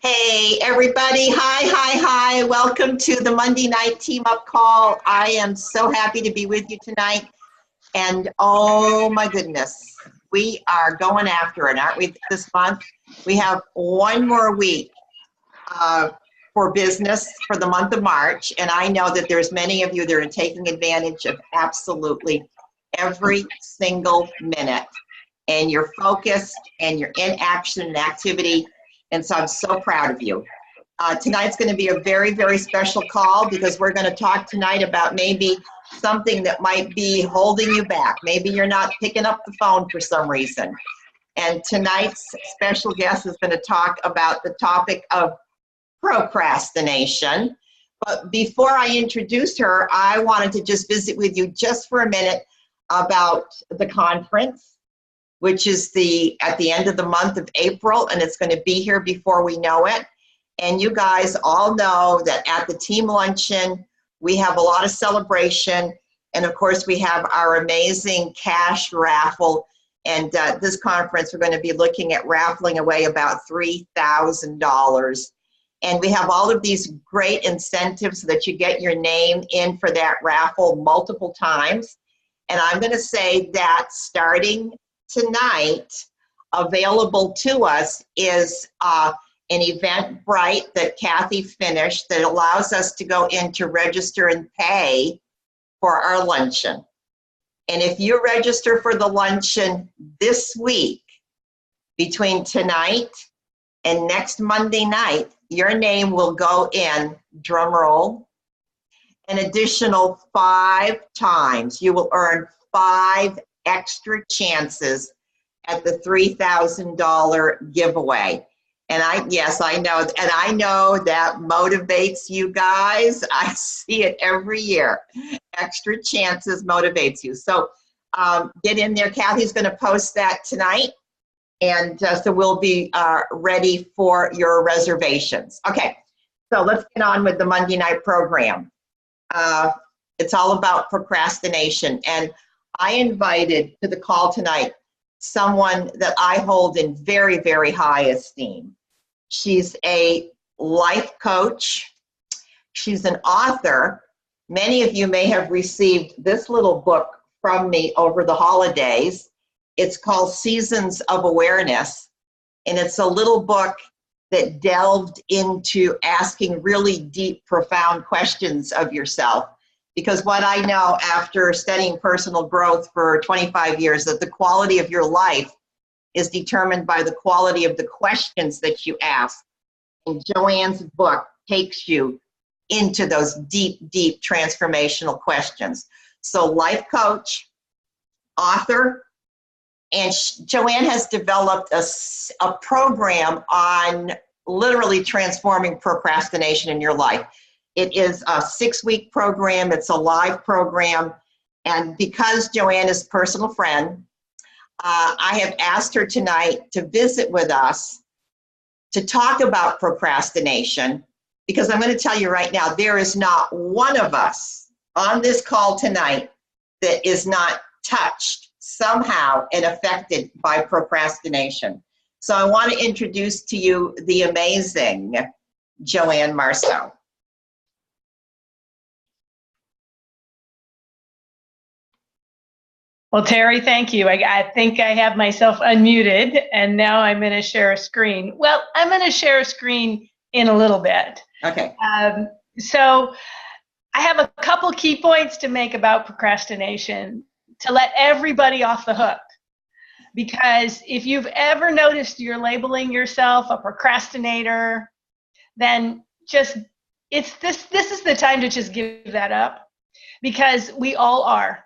Hey, everybody. Hi. Welcome to the Monday night team up call. I am so happy to be with you tonight. And oh my goodness, we are going after it, aren't we, this month? We have one more week for business for the month of March. And I know that there's many of you that are taking advantage of absolutely every single minute. And you're focused and you're in action and activity. And so I'm so proud of you. Tonight's going to be a very, very special call because we're going to talk tonight about maybe something that might be holding you back. Maybe you're not picking up the phone for some reason. And tonight's special guest is going to talk about the topic of procrastination. But before I introduce her, I wanted to just visit with you just for a minute about the conference, which is at the end of the month of April, and it's going to be here before we know it. And you guys all know that at the team luncheon, we have a lot of celebration. And of course, we have our amazing cash raffle. And this conference, we're going to be looking at raffling away about $3,000. And we have all of these great incentives so that you get your name in for that raffle multiple times. And I'm going to say that starting tonight, available to us is an Eventbrite that Kathy finished that allows us to go in to register and pay for our luncheon. And if you register for the luncheon this week, between tonight and next Monday night, your name will go in, drum roll, an additional 5 times. You will earn 5 extra chances at the $3,000 giveaway. And I know, and I know that motivates you guys. I see it every year. Extra chances motivates you. So get in there. Kathy's going to post that tonight. And so we'll be ready for your reservations. Okay, so let's get on with the Monday night program. It's all about procrastination. And I invited to the call tonight someone that I hold in very, very high esteem. She's a life coach. She's an author. Many of you may have received this little book from me over the holidays. It's called Seasons of Awareness. And it's a little book that delved into asking really deep, profound questions of yourself. Because what I know after studying personal growth for 25 years, that the quality of your life is determined by the quality of the questions that you ask. And Joanne's book takes you into those deep, deep transformational questions. So life coach, author, and Joanne has developed a program on literally transforming procrastination in your life. It is a 6-week program. It's a live program. And because Joanne is a personal friend, I have asked her tonight to visit with us to talk about procrastination, because I'm going to tell you right now, there is not one of us on this call tonight that is not touched somehow and affected by procrastination. So I want to introduce to you the amazing Joanne Marceau. Well, Terry, thank you. I think I have myself unmuted, and now I'm going to share a screen. Well, I'm going to share a screen in a little bit. Okay. So I have a couple key points to make about procrastination to let everybody off the hook. Because if you've ever noticed you're labeling yourself a procrastinator, then this is the time to just give that up, because we all are.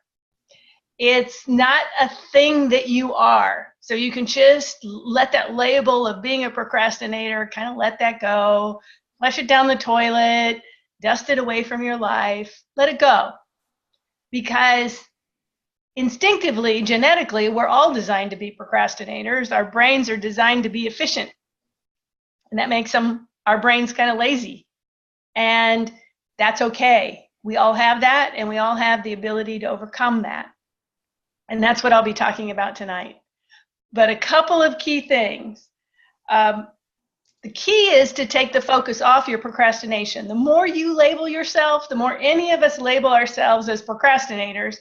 It's not a thing that you are. So you can just let that label of being a procrastinator, kind of let that go, flush it down the toilet, dust it away from your life, let it go. Because instinctively, genetically, we're all designed to be procrastinators. Our brains are designed to be efficient. And that makes our brains kind of lazy. And that's okay. We all have that, and we all have the ability to overcome that. And that's what I'll be talking about tonight. But a couple of key things. The key is to take the focus off your procrastination. The more you label yourself, the more any of us label ourselves as procrastinators,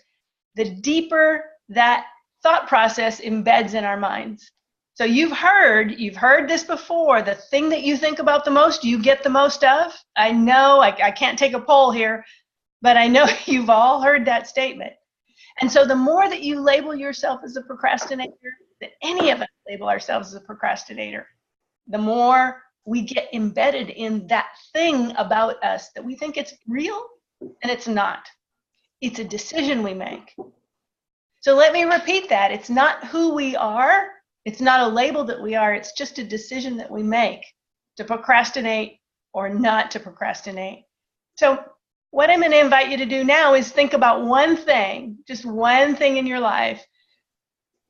the deeper that thought process embeds in our minds. So you've heard this before, the thing that you think about the most, you get the most of. I know, I can't take a poll here, but I know you've all heard that statement. And so the more that you label yourself as a procrastinator, that any of us label ourselves as a procrastinator, the more we get embedded in that thing about us that we think it's real, and it's not. It's a decision we make. So let me repeat that. It's not who we are. It's not a label that we are. It's just a decision that we make to procrastinate or not to procrastinate. So what I'm going to invite you to do now is think about one thing, just one thing in your life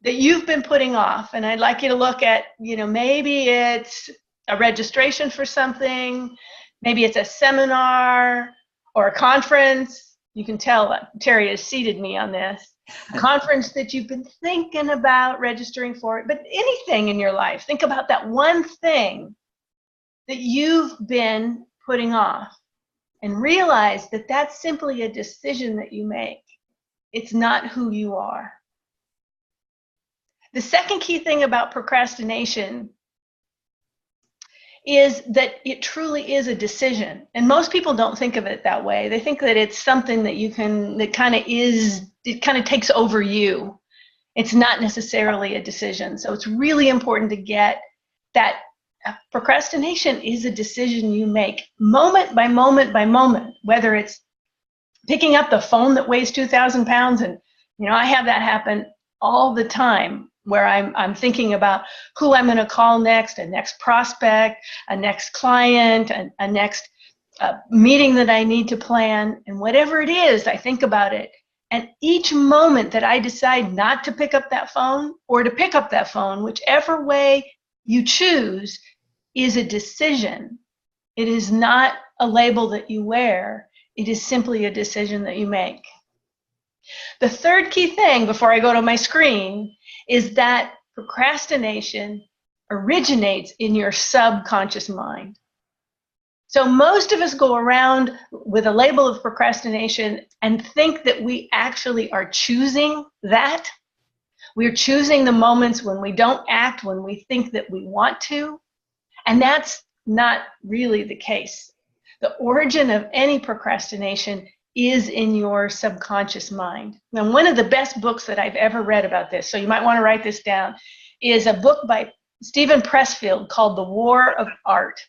that you've been putting off. And I'd like you to look at, maybe it's a registration for something, maybe it's a seminar or a conference. You can tell that Terry has seated me on this. A conference that you've been thinking about registering for, but anything in your life. Think about that one thing that you've been putting off and realize that that's simply a decision that you make. It's not who you are. The second key thing about procrastination is that it truly is a decision. And most people don't think of it that way. They think that it's something that it kind of takes over you. It's not necessarily a decision. So it's really important to get that procrastination is a decision you make moment by moment by moment, whether it's picking up the phone that weighs 2,000 pounds. And, I have that happen all the time, where I'm thinking about who I'm going to call next, a next prospect, a next client, a next meeting that I need to plan. And whatever it is, I think about it. And each moment that I decide not to pick up that phone or to pick up that phone, whichever way you choose, is a decision. It is not a label that you wear. It is simply a decision that you make. The third key thing before I go to my screen is that procrastination originates in your subconscious mind. So most of us go around with a label of procrastination and think that we actually are choosing that. We're choosing the moments when we don't act, when we think that we want to. And that's not really the case. The origin of any procrastination is in your subconscious mind. Now, one of the best books that I've ever read about this, so you might want to write this down, is a book by Stephen Pressfield called The War of Art.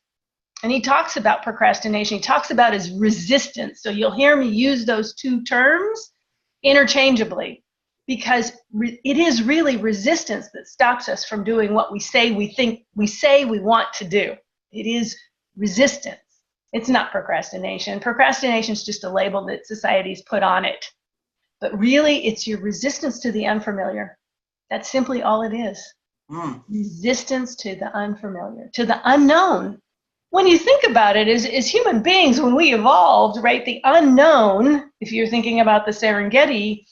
And he talks about procrastination. He talks about his resistance. So you'll hear me use those two terms interchangeably, because it is really resistance that stops us from doing what we say we want to do. It is resistance. It's not procrastination. Procrastination is just a label that society's put on it. But really, it's your resistance to the unfamiliar. That's simply all it is. Resistance to the unfamiliar, to the unknown. When you think about it, as human beings, when we evolved, right, the unknown, if you're thinking about the Serengeti,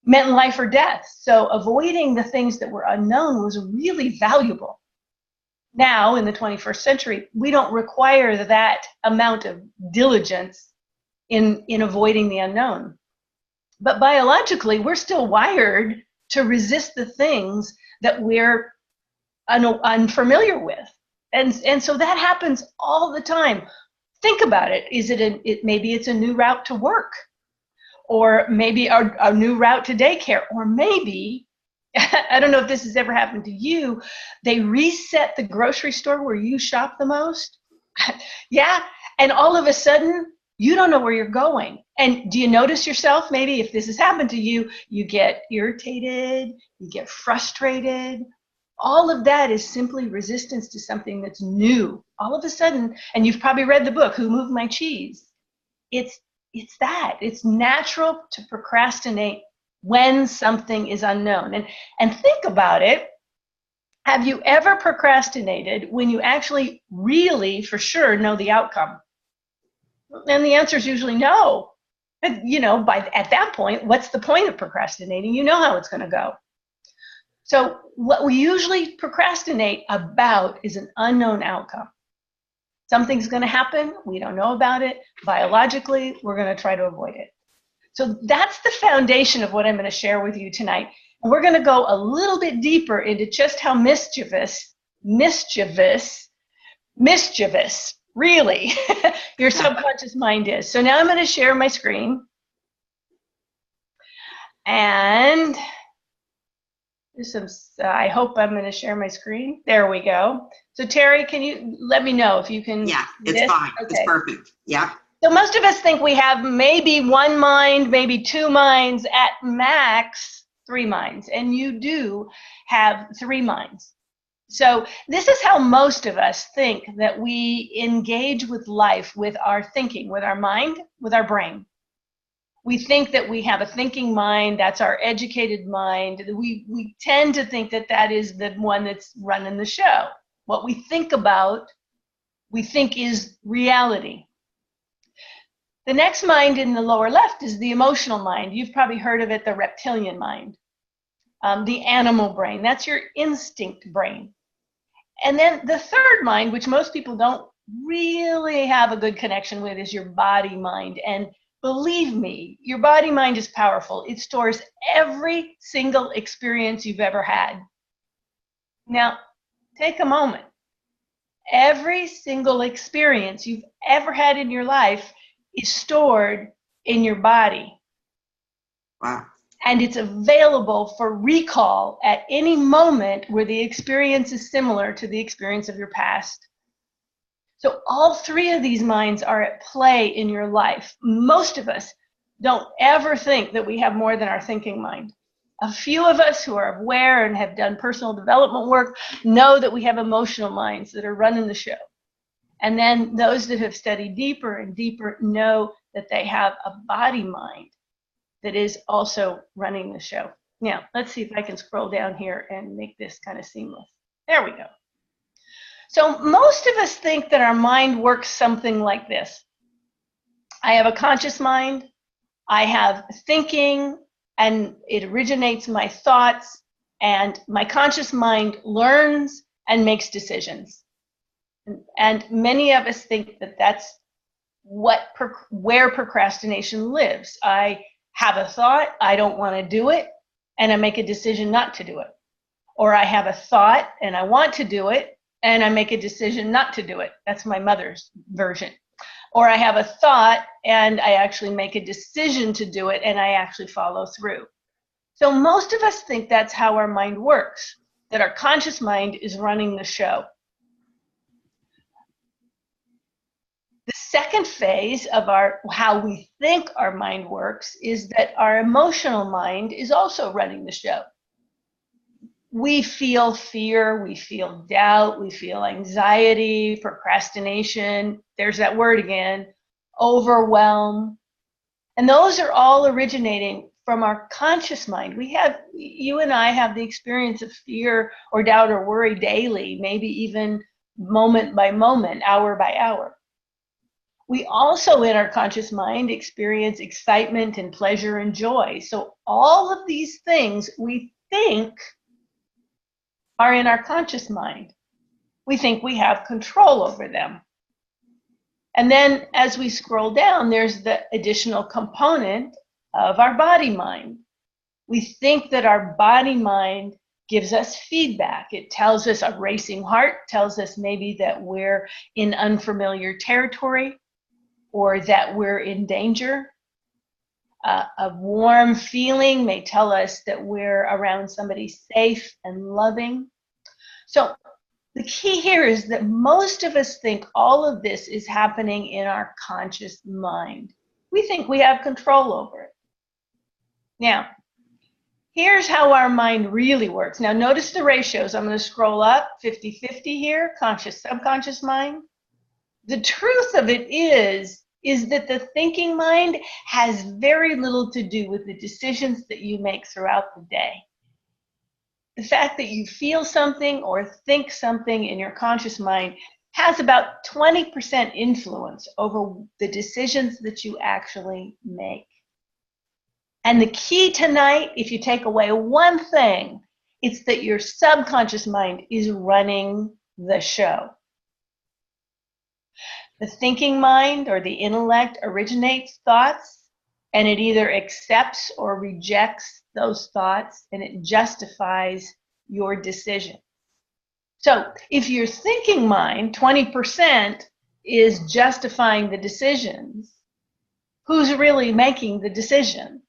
meant life or death. So avoiding the things that were unknown was really valuable. Now, in the 21st century, we don't require that amount of diligence in avoiding the unknown. But biologically, we're still wired to resist the things that we're unfamiliar with. And so that happens all the time. Think about it. Maybe it's a new route to work, or maybe a new route to daycare, or maybe, I don't know if this has ever happened to you, they reset the grocery store where you shop the most. Yeah, and all of a sudden, you don't know where you're going. And do you notice yourself, maybe if this has happened to you, you get irritated, you get frustrated. All of that is simply resistance to something that's new. All of a sudden, and you've probably read the book, Who Moved My Cheese? It's that. It's natural to procrastinate when something is unknown. And think about it. Have you ever procrastinated when you actually really, for sure, know the outcome? And the answer is usually no. At that point, what's the point of procrastinating? You know how it's going to go. So what we usually procrastinate about is an unknown outcome. Something's going to happen. We don't know about it. Biologically, we're going to try to avoid it. So that's the foundation of what I'm going to share with you tonight. And we're going to go a little bit deeper into just how mischievous, really, your subconscious mind is. So now I'm going to share my screen. And there's some, I hope I'm going to share my screen. There we go. So Terry, can you let me know if you can? Yeah, it's fine. Okay. It's perfect. Yeah. So most of us think we have maybe one mind, maybe two minds, at max 3 minds. And you do have 3 minds. So this is how most of us think that we engage with life, with our thinking, with our mind, with our brain. We think that we have a thinking mind, that's our educated mind. We tend to think that that is the one that's running the show. What we think about, we think is reality. The next mind in the lower left is the emotional mind. You've probably heard of it, the reptilian mind, the animal brain. That's your instinct brain. And then the third mind, which most people don't really have a good connection with, is your body mind. And believe me, your body mind is powerful. It stores every single experience you've ever had. Now, take a moment. Every single experience you've ever had in your life is stored in your body. Wow. And it's available for recall at any moment where the experience is similar to the experience of your past. So all 3 of these minds are at play in your life. Most of us don't ever think that we have more than our thinking mind. A few of us who are aware and have done personal development work know that we have emotional minds that are running the show. And then those that have studied deeper and deeper know that they have a body mind that is also running the show. Now, let's see if I can scroll down here and make this kind of seamless. There we go. So most of us think that our mind works something like this. I have a conscious mind, I have thinking, and it originates my thoughts, and my conscious mind learns and makes decisions. And many of us think that that's where procrastination lives. I have a thought, I don't want to do it, and I make a decision not to do it. Or I have a thought and I want to do it, and I make a decision not to do it. That's my mother's version. Or I have a thought and I actually make a decision to do it, and I actually follow through. So most of us think that's how our mind works, that our conscious mind is running the show. The second phase of how we think our mind works is that our emotional mind is also running the show. We feel fear, we feel doubt, we feel anxiety, procrastination, there's that word again, overwhelm. And those are all originating from our conscious mind. You and I have the experience of fear or doubt or worry daily, maybe even moment by moment, hour by hour. We also, in our conscious mind, experience excitement and pleasure and joy. So all of these things we think are in our conscious mind. We think we have control over them. And then as we scroll down, there's the additional component of our body mind. We think that our body mind gives us feedback. It tells us a racing heart, tells us maybe that we're in unfamiliar territory or that we're in danger. A warm feeling may tell us that we're around somebody safe and loving. So the key here is that most of us think all of this is happening in our conscious mind. We think we have control over it. Now, here's how our mind really works. Now notice the ratios. I'm going to scroll up, 50-50 here, conscious, subconscious mind. The truth of it is that the thinking mind has very little to do with the decisions that you make throughout the day. The fact that you feel something or think something in your conscious mind has about 20% influence over the decisions that you actually make. And the key tonight, if you take away one thing, it's that your subconscious mind is running the show. The thinking mind or the intellect originates thoughts, and it either accepts or rejects those thoughts, and it justifies your decision. So if your thinking mind, 20%, is justifying the decisions, who's really making the decision?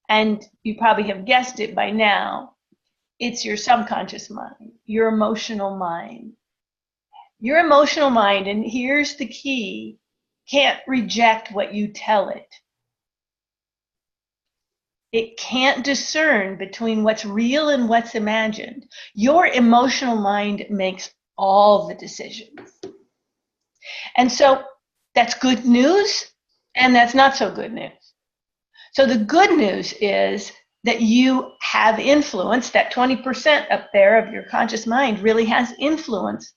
And you probably have guessed it by now. It's your subconscious mind, your emotional mind. Your emotional mind, and here's the key, can't reject what you tell it. It can't discern between what's real and what's imagined. Your emotional mind makes all the decisions. And so that's good news, and that's not so good news. So the good news is that you have influence. That 20% up there of your conscious mind really has influence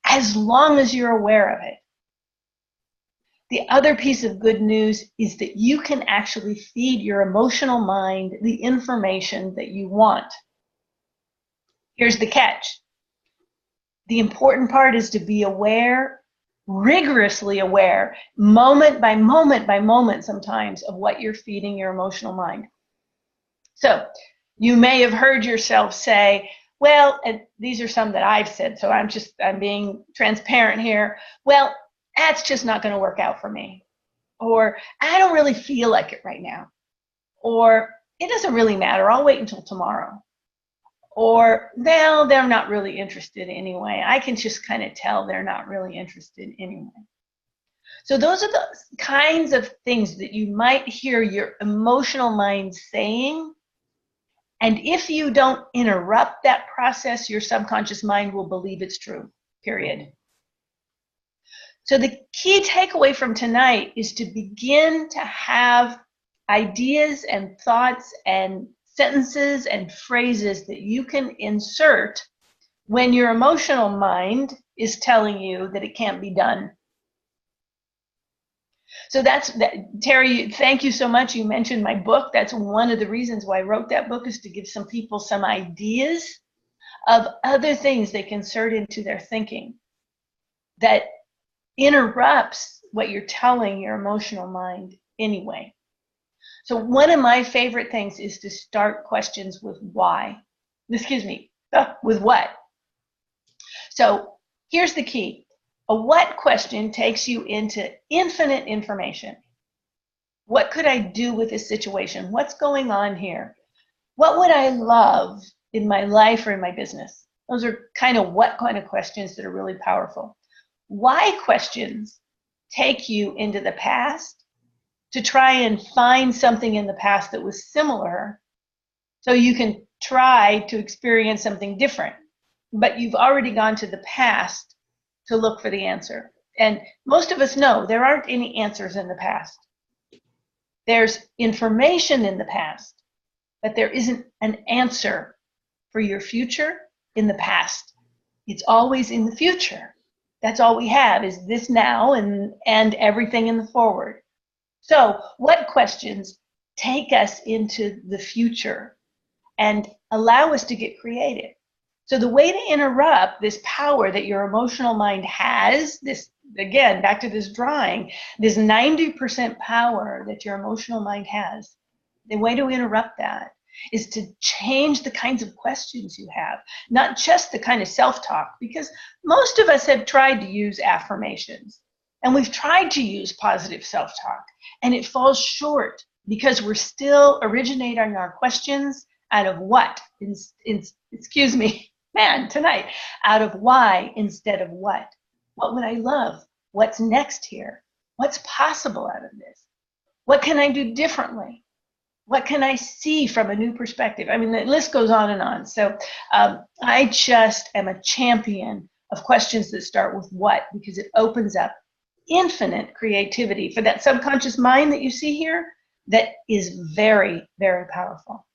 as long as you're aware of it. The other piece of good news is that you can actually feed your emotional mind the information that you want. Here's the catch. The important part is to be aware, rigorously aware, moment by moment sometimes, of what you're feeding your emotional mind. So you may have heard yourself say, well, and these are some that I've said, so I'm being transparent here. Well, that's just not going to work out for me. Or I don't really feel like it right now. Or it doesn't really matter. I'll wait until tomorrow. Or, well, they're not really interested anyway. I can just kind of tell they're not really interested anyway. So those are the kinds of things that you might hear your emotional mind saying. And if you don't interrupt that process, your subconscious mind will believe it's true, period. So the key takeaway from tonight is to begin to have ideas and thoughts and sentences and phrases that you can insert when your emotional mind is telling you that it can't be done. So that's that. Terry, thank you so much. You mentioned my book. That's one of the reasons why I wrote that book, is to give some people some ideas of other things they can insert into their thinking that interrupts what you're telling your emotional mind anyway. So one of my favorite things is to start questions with why. With what. So here's the key. A what question takes you into infinite information. What could I do with this situation? What's going on here? What would I love in my life or in my business? Those are kind of what kind of questions that are really powerful. Why questions take you into the past to try and find something in the past that was similar so you can try to experience something different. But you've already gone to the past to look for the answer. And most of us know there aren't any answers in the past. There's information in the past, but there isn't an answer for your future in the past. It's always in the future. That's all we have, is this now and everything in the forward. So what questions take us into the future and allow us to get creative? So the way to interrupt this power that your emotional mind has, this, again, back to this drawing, this 90% power that your emotional mind has, the way to interrupt that is to change the kinds of questions you have, not just the kind of self-talk, because most of us have tried to use affirmations and we've tried to use positive self-talk, and it falls short because we're still originating our questions out of what, excuse me, man, tonight, out of why instead of what. What would I love? What's next here? What's possible out of this? What can I do differently? What can I see from a new perspective? I mean, the list goes on and on. So I just am a champion of questions that start with what, because it opens up infinite creativity for that subconscious mind that you see here that is very, very powerful.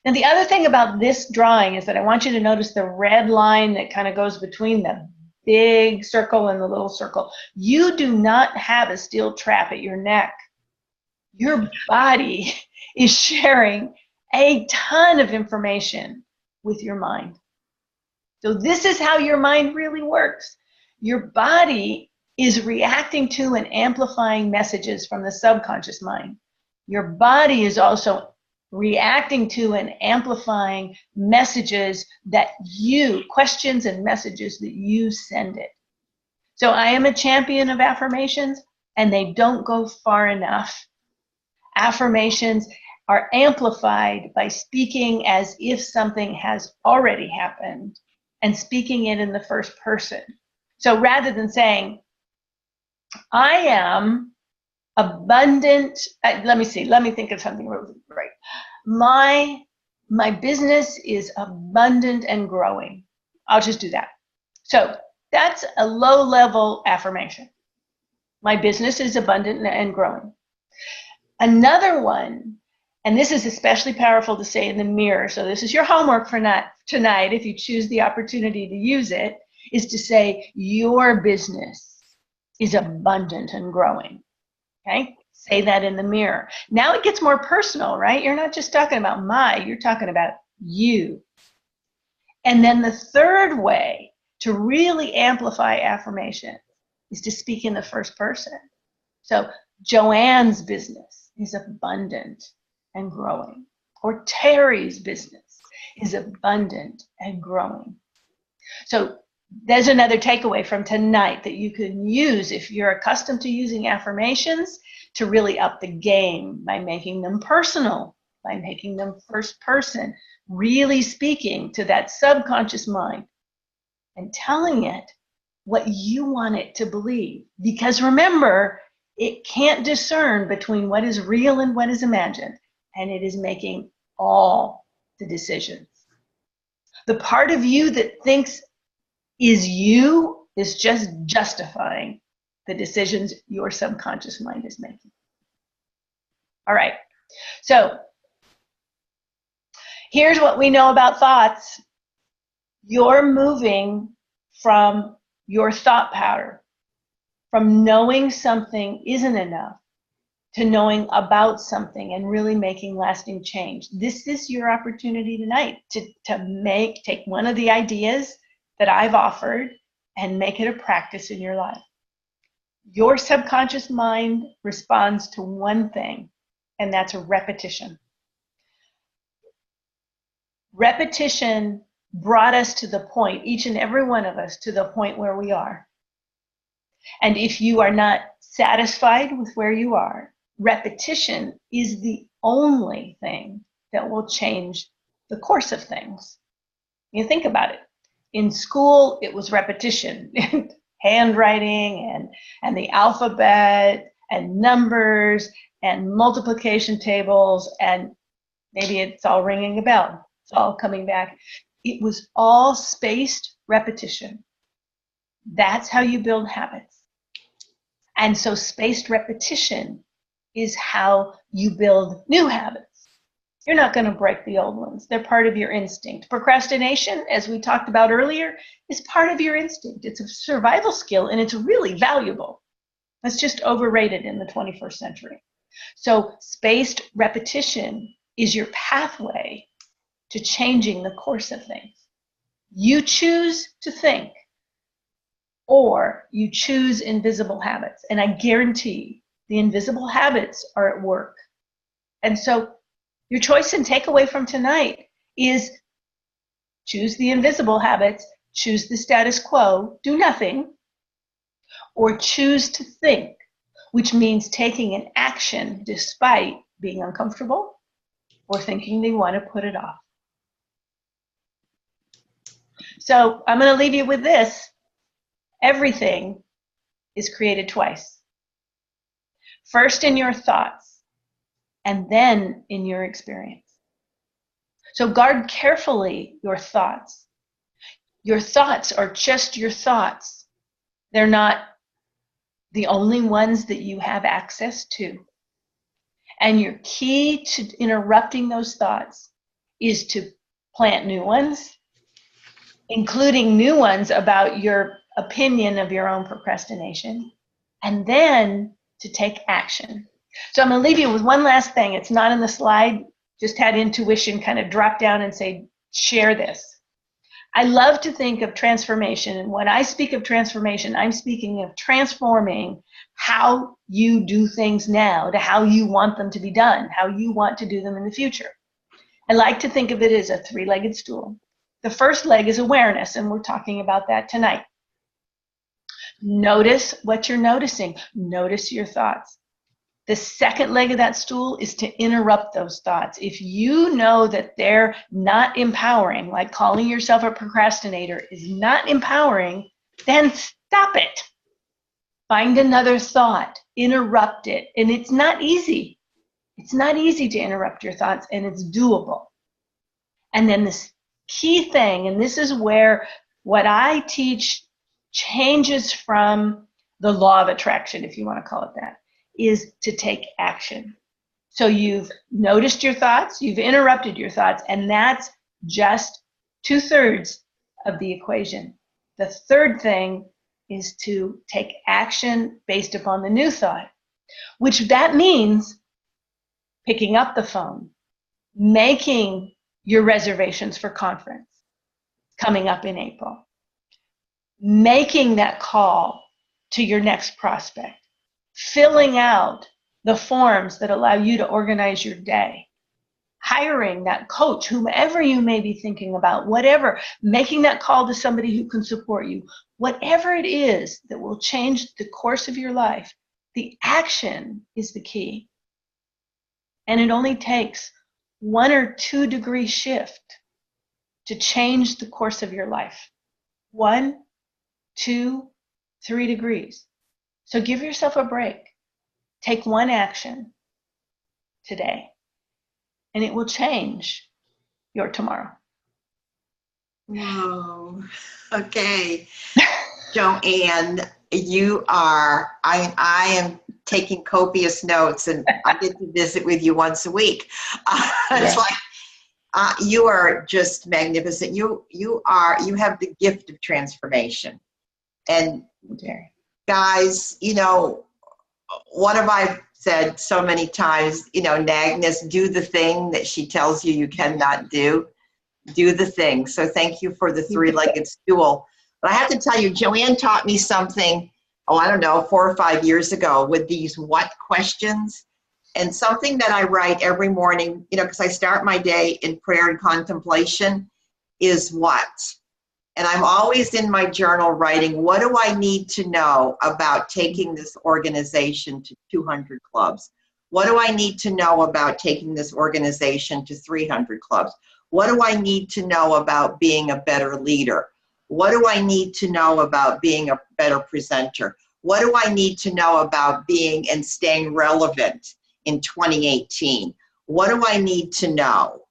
Now, the other thing about this drawing is that I want you to notice the red line that kind of goes between the big circle and the little circle. You do not have a steel trap at your neck. Your body is sharing a ton of information with your mind. So this is how your mind really works. your body is reacting to and amplifying messages from the subconscious mind. Your body is also reacting to and amplifying messages that questions and messages that you send it. So I am a champion of affirmations, and they don't go far enough. Affirmations are amplified by speaking as if something has already happened and speaking it in the first person. So rather than saying, I am abundant, let me think of something really great. My business is abundant and growing. I'll just do that. So that's a low-level affirmation. My business is abundant and growing. Another one, and this is especially powerful to say in the mirror, so this is your homework for tonight if you choose the opportunity to use it, is to say your business is abundant and growing. Okay? Say that in the mirror. Now it gets more personal, right? You're not just talking about you're talking about you. And then the third way to really amplify affirmation is to speak in the first person. So Joanne's business is abundant and growing, or Terry's business is abundant and growing. So there's another takeaway from tonight that you can use if you're accustomed to using affirmations to really up the game by making them personal, by making them first person, really speaking to that subconscious mind and telling it what you want it to believe. Because remember, it can't discern between what is real and what is imagined, and it is making all the decisions. The part of you that thinks is you is just justifying the decisions your subconscious mind is making. All right, so here's what we know about thoughts. You're moving from your thought pattern, from knowing something isn't enough to knowing about something and really making lasting change. This is your opportunity tonight to take one of the ideas that I've offered and make it a practice in your life. Your subconscious mind responds to one thing, and that's repetition. Repetition brought us to the point, each and every one of us, to the point where we are. And if you are not satisfied with where you are, repetition is the only thing that will change the course of things. You think about it. In school, it was repetition, handwriting and the alphabet and numbers and multiplication tables, and maybe it's all ringing a bell. It's all coming back. It was all spaced repetition. That's how you build habits. And so spaced repetition is how you build new habits. You're not going to break the old ones. They're part of your instinct. Procrastination, as we talked about earlier, is part of your instinct. It's a survival skill, and it's really valuable. It's just overrated in the 21st century. So spaced repetition is your pathway to changing the course of things. You choose to think, or you choose invisible habits. And I guarantee the invisible habits are at work. And so your choice and takeaway from tonight is choose the invisible habits, choose the status quo, do nothing, or choose to think, which means taking an action despite being uncomfortable or thinking they want to put it off. So I'm going to leave you with this. Everything is created twice. First in your thoughts, and then in your experience. So guard carefully your thoughts. Your thoughts are just your thoughts. They're not the only ones that you have access to. And your key to interrupting those thoughts is to plant new ones, including new ones about your opinion of your own procrastination, and then to take action. So I'm going to leave you with one last thing. It's not in the slide, just had intuition kind of drop down and say, share this. I love to think of transformation. And when I speak of transformation, I'm speaking of transforming how you do things now to how you want them to be done, how you want to do them in the future. I like to think of it as a three-legged stool. The first leg is awareness, and we're talking about that tonight. Notice what you're noticing. Notice your thoughts. The second leg of that stool is to interrupt those thoughts. If you know that they're not empowering, like calling yourself a procrastinator is not empowering, then stop it. Find another thought, interrupt it. And it's not easy. It's not easy to interrupt your thoughts, and it's doable. And then this key thing, and this is where what I teach changes from the law of attraction, if you want to call it that, is to take action. So you've noticed your thoughts, you've interrupted your thoughts, and that's just 2/3 of the equation. The third thing is to take action based upon the new thought, which that means picking up the phone, making your reservations for conference coming up in April, making that call to your next prospect, filling out the forms that allow you to organize your day, hiring that coach, whomever you may be thinking about, whatever, making that call to somebody who can support you, whatever it is that will change the course of your life, the action is the key. And it only takes 1 or 2 degree shift to change the course of your life. 1, 2, 3 degrees. So give yourself a break. Take one action today, and it will change your tomorrow. Whoa. Okay. Joanne, I am taking copious notes, and I get to visit with you once a week. It's like, you are just magnificent. You have the gift of transformation. And guys, what have I said so many times? Agnes, do the thing that she tells you cannot do. Do the thing. So thank you for the three-legged stool. But I have to tell you, Joanne taught me something, 4 or 5 years ago with these what questions. And something that I write every morning, because I start my day in prayer and contemplation, is what? And I'm always in my journal writing, what do I need to know about taking this organization to 200 clubs? What do I need to know about taking this organization to 300 clubs? What do I need to know about being a better leader? What do I need to know about being a better presenter? What do I need to know about being and staying relevant in 2018? What do I need to know?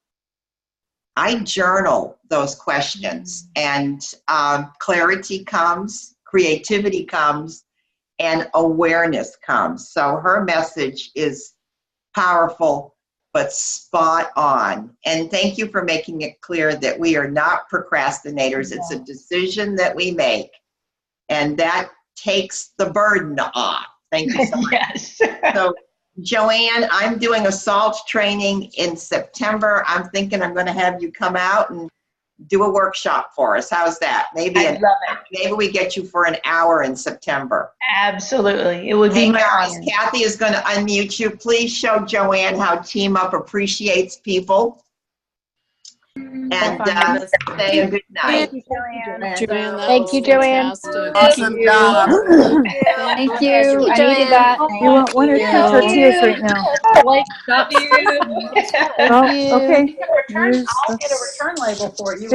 I journal those questions, and clarity comes, creativity comes, and awareness comes. So her message is powerful, but spot on. And thank you for making it clear that we are not procrastinators. It's a decision that we make, and that takes the burden off. Thank you so much. Yes. So, Joanne, I'm doing a SALT training in September. I'm thinking I'm going to have you come out and do a workshop for us. How's that? Maybe we get you for an hour in September. Absolutely. It would be my honor. Kathy is going to unmute you. Please show Joanne how Team Up appreciates people. And let's say a good night. Thank you, Joanne. Thank you, Joanne. Awesome job. Thank you. I needed that. You want 1 or 2 tortillas right now? Thank you. Oh, okay. I'll get a return label for you.